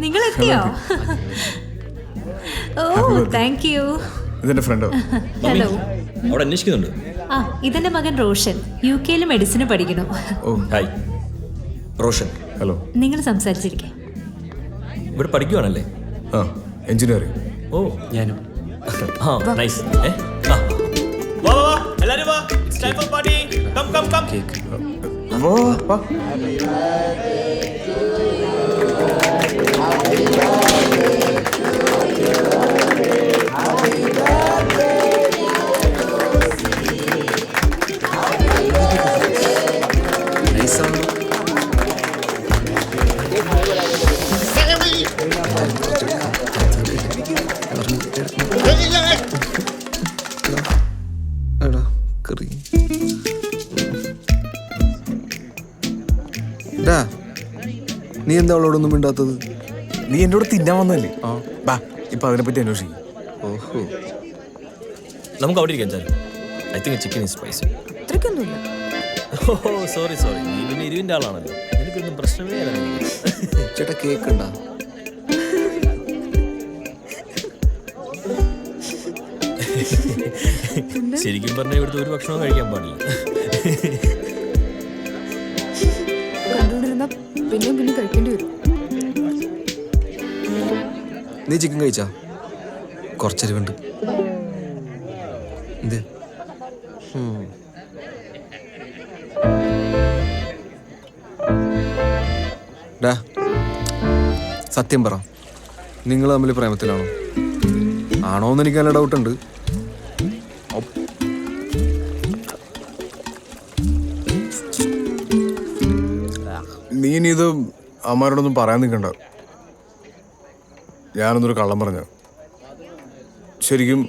നിങ്ങൾ എത്തിയോ? ഓ thank you. ഇതെന്റെ ഫ്രണ്ടോ? ഹലോ. അവിടെ അന്വേഷിക്കുന്നുണ്ട്. ആ ഇതെന്റെ മകൻ റോഷൻ, UK മെഡിസിന് പഠിക്കുന്നു. ഓ ഹായ്, റോഷൻ. ഹലോ. നിങ്ങൾ സംസാരിച്ചിരിക്കേ. ഇവിടെ പഠിക്കുവാണല്ലേ? ആ എഞ്ചിനീയറിംഗ്. ഓ ഞാനും. ആ നൈസ്. വാ വാ വാ, എല്ലാരും വാ. It's time for party. Come come come. വാ വാ. നീ എന്താ അവളോടൊന്നും മിണ്ടാത്തത്? നീ എന്നോട് തിന്നാൻ വന്നല്ലേ? ബാ ഇപ്പൊ അതിനെപ്പറ്റി അന്വേഷിക്കും. ഓഹോ, നമുക്ക് അവിടെ ഇരിക്കാം. I think chicken is spicy. അത്രയ്ക്കൊന്നുമില്ല. ഓ സോറി സോറി, നീ പിന്നെ ഇരുവിൻ്റെ ആളാണല്ലോ, എനിക്കൊന്നും പ്രശ്നമേ അല്ല. ചേട്ടാ കേക്ക് ഉണ്ടാ? ശരിക്കും പറഞ്ഞാൽ ഇവിടുത്തെ ഒരു ഭക്ഷണവും കഴിക്കാൻ പാടില്ല. കണ്ടുകൊണ്ടിരുന്ന പിന്നെയും പിന്നെ കഴിക്കേണ്ടി വരും. നീ ചിക്കൻ കഴിച്ചാ? കുറച്ചരിവുണ്ട്. എന്ത്? ഡാ സത്യം പറ, നിങ്ങൾ തമ്മിൽ പ്രേമത്തിലാണോ? ആണോന്ന് എനിക്ക് നല്ല ഡൗട്ടുണ്ട്. നീ ഇനി ഇത് അമ്മാരോടൊന്നും പറയാൻ നിൽക്കണ്ട. ഞാനൊന്നൊരു കള്ളം പറഞ്ഞ. ശരിക്കും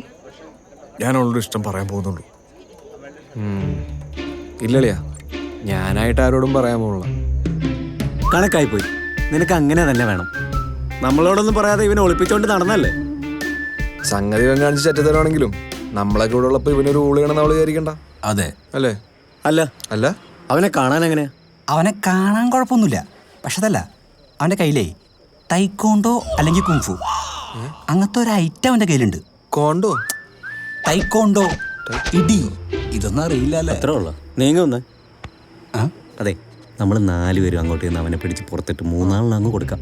ഞാൻ അവളോട് ഇഷ്ടം പറയാൻ പോകുന്നുള്ളൂ. ഇല്ലളിയാ, ഞാനായിട്ട് ആരോടും പറയാൻ പോലുള്ള. കണക്കായിപ്പോയി. നിനക്ക് അങ്ങനെ തന്നെ വേണം. നമ്മളോടൊന്നും പറയാതെ ഇവനെ ഒളിപ്പിച്ചോണ്ട് നടന്നല്ലേ? സംഗതി ഇവൻ കാണിച്ച് ചറ്റത്തരാണെങ്കിലും നമ്മളൊക്കെ ഇവിടെ ഉള്ളപ്പോൾ ഇവനൊരു ഊളി ചെയ്യണമെന്ന് അവള് വിചാരിക്കണ്ട. അതെ അല്ലേ? അല്ല അല്ല, അവനെ കാണാൻ എങ്ങനെയാ? അവനെ കാണാൻ കുഴപ്പമൊന്നുമില്ല. പക്ഷെ അതല്ല, അവൻ്റെ കയ്യിലേ തൈക്കോണ്ടോ അല്ലെങ്കിൽ കുംഫു അങ്ങനത്തെ ഒരു ഐറ്റം അവൻ്റെ കയ്യിലുണ്ട്. കോണ്ടോ? തൈക്കോണ്ടോ, ഇടി, ഇതൊന്നും അറിയില്ലല്ലേ? അത്ര ഉള്ള നീങ്ങ ഒന്ന്. അതെ, നമ്മൾ 4 പേരും അങ്ങോട്ട് നിന്ന് അവനെ പിടിച്ച് പുറത്തിട്ട് 3 അങ്ങ് കൊടുക്കാം.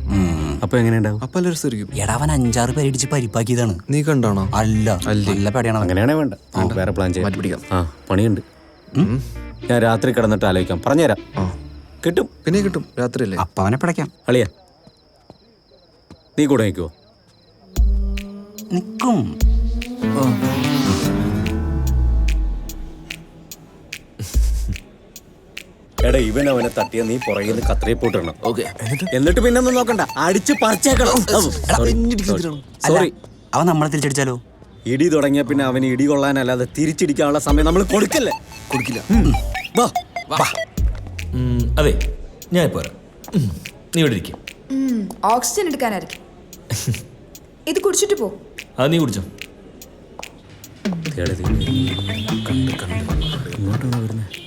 അപ്പൊ എങ്ങനെയുണ്ടാവും? അപ്പൊ എല്ലാവരും ശരിക്കും. എടാ അവൻ 5-6 പേരടിച്ച് പരിപ്പാക്കിയതാണ്. നീ കണ്ടാണോ? അല്ല, നല്ല പേടിയാണ്. അങ്ങനെയാണേ വേണ്ട, വേറെ പ്ലാൻ ചെയ്യാം. മാറ്റി പിടിക്കാം. ആ പണിയുണ്ട്. ഞാൻ രാത്രി കിടന്നിട്ട് ആലോചിക്കാം, പറഞ്ഞുതരാം. കിട്ടും, പിന്നെ കിട്ടും. രാത്രിയല്ലേ? അപ്പൊ അവനെ പിടയ്ക്കാം. അളിയാ നീ കൂടെ നിൽക്കുവോ? നിക്കും. എടാ ഇവൻ അവനെ തട്ടിയ നീ പുറകിൽ നിന്ന് കത്രിയെ പോട്ടിടണം. എന്നിട്ട് പിന്നെ ഒന്നും നോക്കണ്ട, അടിച്ച് പറിച്ചേക്കണം. സോറി, അവൻ നമ്മളെ തിരിച്ചടിച്ചാലോ? ഇടി തുടങ്ങിയ പിന്നെ അവന് ഇടി കൊള്ളാനല്ലാതെ തിരിച്ചിടിക്കാനുള്ള സമയം നമ്മൾ കൊടുക്കില്ല. വാ വാ. അതെ, ഞാൻ ഇപ്പോൾ വരാം. നീ ഇവിടെ ഇരിക്കും. ഓക്സിജൻ എടുക്കാനായിരിക്കും. ഇത് കുടിച്ചിട്ട് പോ. അത് നീ കുടിച്ചോ.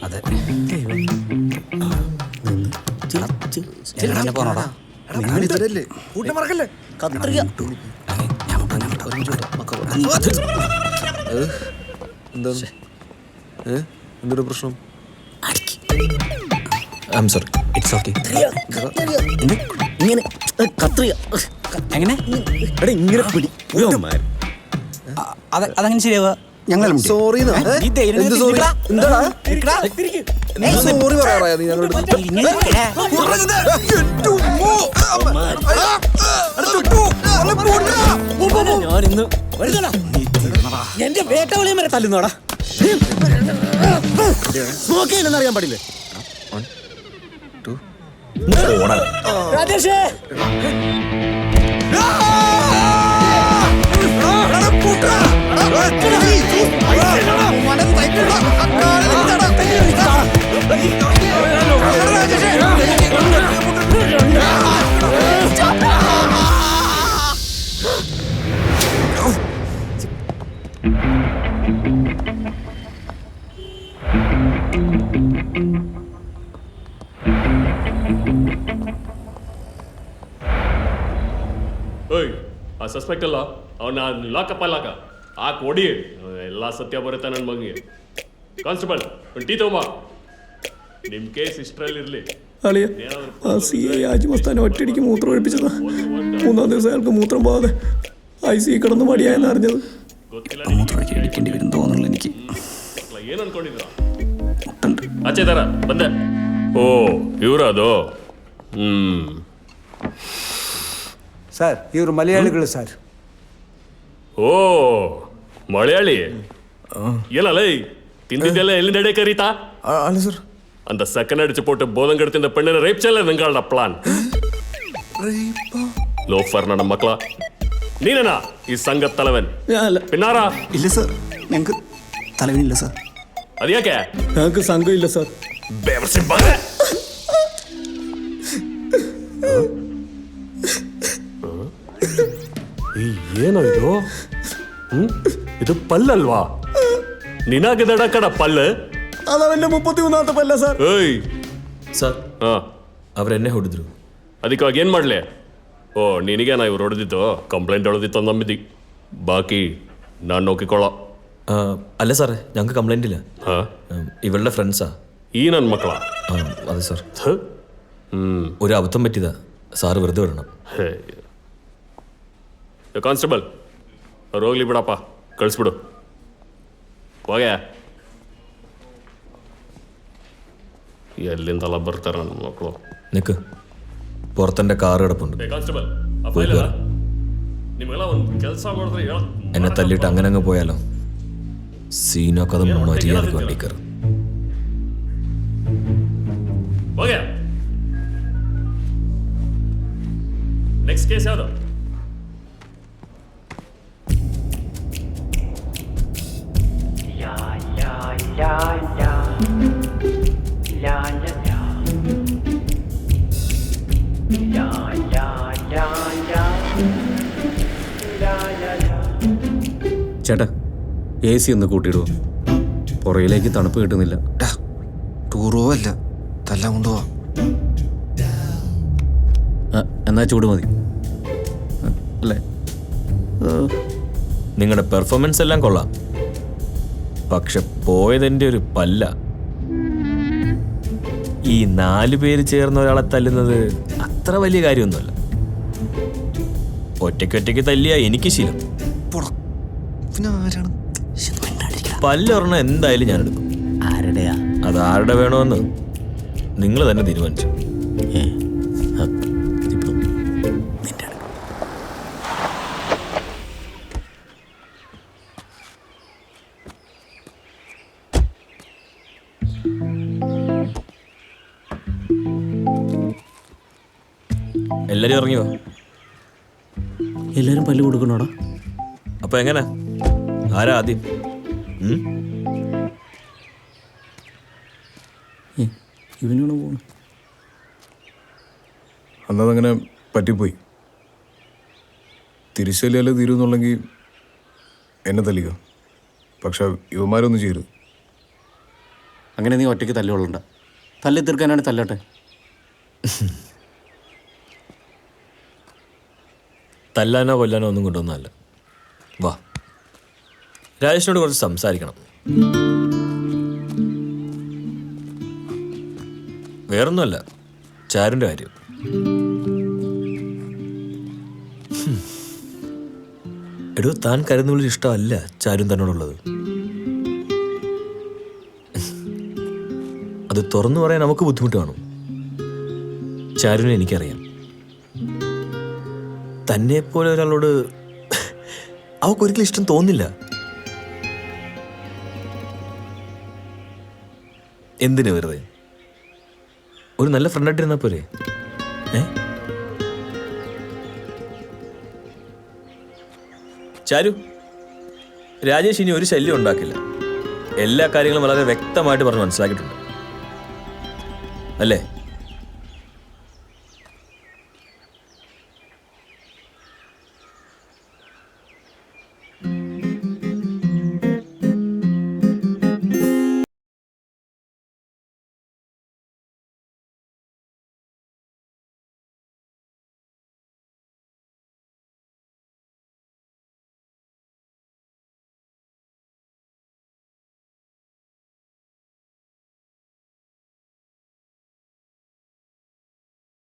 അതെ, എന്തൊരു പ്രശ്നം? I am sorry. It's okay. ഇങ്ങനെ കത്രിക എങ്ങനെ? എടാ ഇങ്ങനെ പിടി. അതങ്ങനെ ശരിയാവുക? ഞങ്ങൾ സോറി സോറി പറയാറാ നീ ഞങ്ങളുടെ ഞാനിന്ന് എന്റെ വേട്ടവളിയും വരെ തല്ലുന്നോടാ. സ്മോക്ക് ചെയ്യണമെന്ന് അറിയാൻ പാടില്ലേ? രാജേഷേ ಓಯ್ ಆ ಸಸ್ಪೆಕ್ಟ್ ಅಲ್ಲ ಅವನ್ನ ಲಾಕಪ್ ಅಲ್ಲಾಕ ಆ ಕೊಡಿ ಎಲ್ಲ ಸತ್ಯ ಬರುತ್ತೆ ನನ್ನ ಮಗನಿಗೆ. ಕಾನ್ಸ್ಟೇಬಲ್ ಒಂದು ಟೀ ತಗೊಂಬ. ನಿಮ್ಮ ಕೇಸ್ ಇಷ್ಟರಲ್ಲಿರಲಿ. അളിയ ആ CI ആജിമസ്താനെ ഒറ്റയടിക്ക് മൂത്രം ഒഴിപ്പിച്ചതാ. 3-ാം ദിവസം അയാൾക്ക് മൂത്രം പോകാതെ ICU കിടന്ന് മടിയായെന്ന് അറിഞ്ഞത്. മൂത്രമൊഴിക്കാൻ അടിക്കേണ്ടി വരും തോന്നുന്നു എനിക്ക്. ಏನು ಅನ್ಕೊಂಡಿದ್ರ ಆಚೆ ತರ ಬಂದೆ. ಓ ಇವ್ರದು. ಸರ್ ಇವರು ಮಲಯಾಳಿಗಳು ಸರ್. ಓ ಮಲಯಾಳಿ ಏನಲ್ಲ ತಿಂದಿದ್ದೆಲ್ಲ ಎಲ್ಲಿಂದ ಎಡೆ ಕರೀತಾ അല്ല സർ. அந்த செகண்ட் அடிச்சு போட்டு போதங்கெடுத்து இந்த பெண்ணை ரேப் செய்யல നിങ്ങളുടെ പ്ലാൻ. ലോഫർ നമ്മുടെ മക്കളാ. നീനാ ഈ സംഘത്തലവൻ? പിന്നാറാ? ഇല്ല സാർ, ഞങ്ങൾക്ക് തലവനില്ല സാർ. അതെയാക്കെ ഞങ്ങൾക്ക് സംഘം ഇല്ല സാർ. ಏನೋ ಇದು? ಇದು ಪಲ್ಲಲ್ವಾ? ನಿನಗದಡ ಕಡ ಪಲ್ಲು. അതവന്റെ 33ാമത്തെ പല്ല സാർ. ಏಯ್ ಸರ್ ಹಾ ಅವರೆನ್ನೇ ಹೊಡೆದ್ರು. ಅದಕ್ಕಾಗಿ ಏನು ಮಾಡಲಿ? ಓ ನಿನಗೆ ನಾ ಇವ್ರು ಹೊಡೆದಿತ್ತು ಕಂಪ್ಲೇಂಟ್ ಹೊಡೆದಿತ್ತು ನಂಬಿದ್ದಿ. ಬಾಕಿ ನಾನು നോക്കിക്കോളാം. അല്ല സാറേ, ഞങ്ങൾക്ക് കംപ്ലൈൻ്റ് ഇല്ല. ഇവളുടെ ഫ്രണ്ട്സാ ഈ ನನ್ನ മക്കളാ? അതെ സാർ. ഒരു അബദ്ധം പറ്റിയതാ, സാറ് വെറുതെ വിടണം. ಕಾನ್ಸ್ಟೇಬಲ್ ಅವ್ರು ಹೋಗ್ಲಿ ಬಿಡಪ್ಪ, ಕಳಿಸ್ಬಿಡು. ಹೋಗ್ಯಾ ಎಲ್ಲಿಂದಲ್ಲ ಬರ್ತಾರೆ ನನ್ನ ಮಕ್ಕಳು. നിക്ക്, പുറത്തെൻ്റെ കാർ കിടപ്പുണ്ട്. ಕಾನ್ಸ್ಟೇಬಲ್ പോയിട്ട് വരാം. ನಿಮಗೆಲ್ಲ ಒಂದು ಕೆಲಸ ಮಾಡಿದ್ರೆ എന്നെ തല്ലിയിട്ട് അങ്ങനെ അങ്ങ് പോയാലോ? സീനൊക്കെ അത് മര്യാദക്ക് വണ്ടി കയറും. ಹೋಗ್ಯಾ ನೆಕ್ಸ್ಟ್ ಕೇಸ್ ಯಾವುದು? ചേട്ടാ AC ഒന്ന് കൂട്ടിയിടുവോ? പുറയിലേക്ക് തണുപ്പ് കിട്ടുന്നില്ല. ടൂറോ അല്ല, തല്ലാൻ കൊണ്ടുപോവാ. എന്നാ ചൂട് മതി അല്ലേ? നിങ്ങളുടെ പെർഫോമൻസ് എല്ലാം കൊള്ളാം, പക്ഷെ പോയതെൻ്റെ ഒരു പല്ല. ഈ 4 പേര് ചേർന്ന് ഒരാളെ തല്ലുന്നത് അത്ര വലിയ കാര്യമൊന്നുമല്ല. ഒറ്റയ്ക്ക് തല്ലിയാ എനിക്ക് ശീലം. പല്ലൊരെണ്ണം എന്തായാലും ഞാൻ എടുക്കും. ആരുടെയാ? അത് ആരുടെ വേണമെന്ന് നിങ്ങൾ തന്നെ തീരുമാനിച്ചു. എല്ലാരും ഇറങ്ങിയോ? എല്ലാരും പല്ല് കൊടുക്കണോടാ? അപ്പൊ എങ്ങനെ, ആരാ ആദ്യം? ഇവനാണ് പോണത്. അന്നതങ്ങനെ പറ്റിപ്പോയി. തിരിച്ചല്ലേ തീരുന്നുണ്ടെങ്കിൽ എന്നെ തല്ലിക്കോ, പക്ഷെ ഇവന്മാരൊന്നും ചെയ്യരുത്. അങ്ങനെ നീ ഒറ്റയ്ക്ക് തല്ലുകൊള്ളണ്ട. തല്ലി തീർക്കാനാണ് തല്ലട്ടെ. തല്ലാനോ കൊല്ലാനോ ഒന്നും കൊണ്ടുവന്നല്ല. വാ, രാജേഷിനോട് കുറച്ച് സംസാരിക്കണം. വേറൊന്നുമല്ല, ചാരുൻ്റെ കാര്യം. എടോ, താൻ കരുതുന്ന ഇഷ്ടമല്ല ചാരും തന്നോടുള്ളത്. അത് തുറന്നു പറയാൻ നമുക്ക് ബുദ്ധിമുട്ട് കാണും. ചാരുവിനെ എനിക്കറിയാം. തന്നെ പോലെ ഒരാളോട് അവൾക്കൊരിക്കലും ഇഷ്ടം തോന്നില്ല. എന്തിനു വെറുതെ? ഒരു നല്ല ഫ്രണ്ടായിട്ടിരുന്നാ പോരെ? ചാരു, രാജേഷ് ഇനി ഒരു ശല്യം ഉണ്ടാക്കില്ല. എല്ലാ കാര്യങ്ങളും വളരെ വ്യക്തമായിട്ട് പറഞ്ഞ് മനസ്സിലാക്കിയിട്ടുണ്ട് അല്ലേ?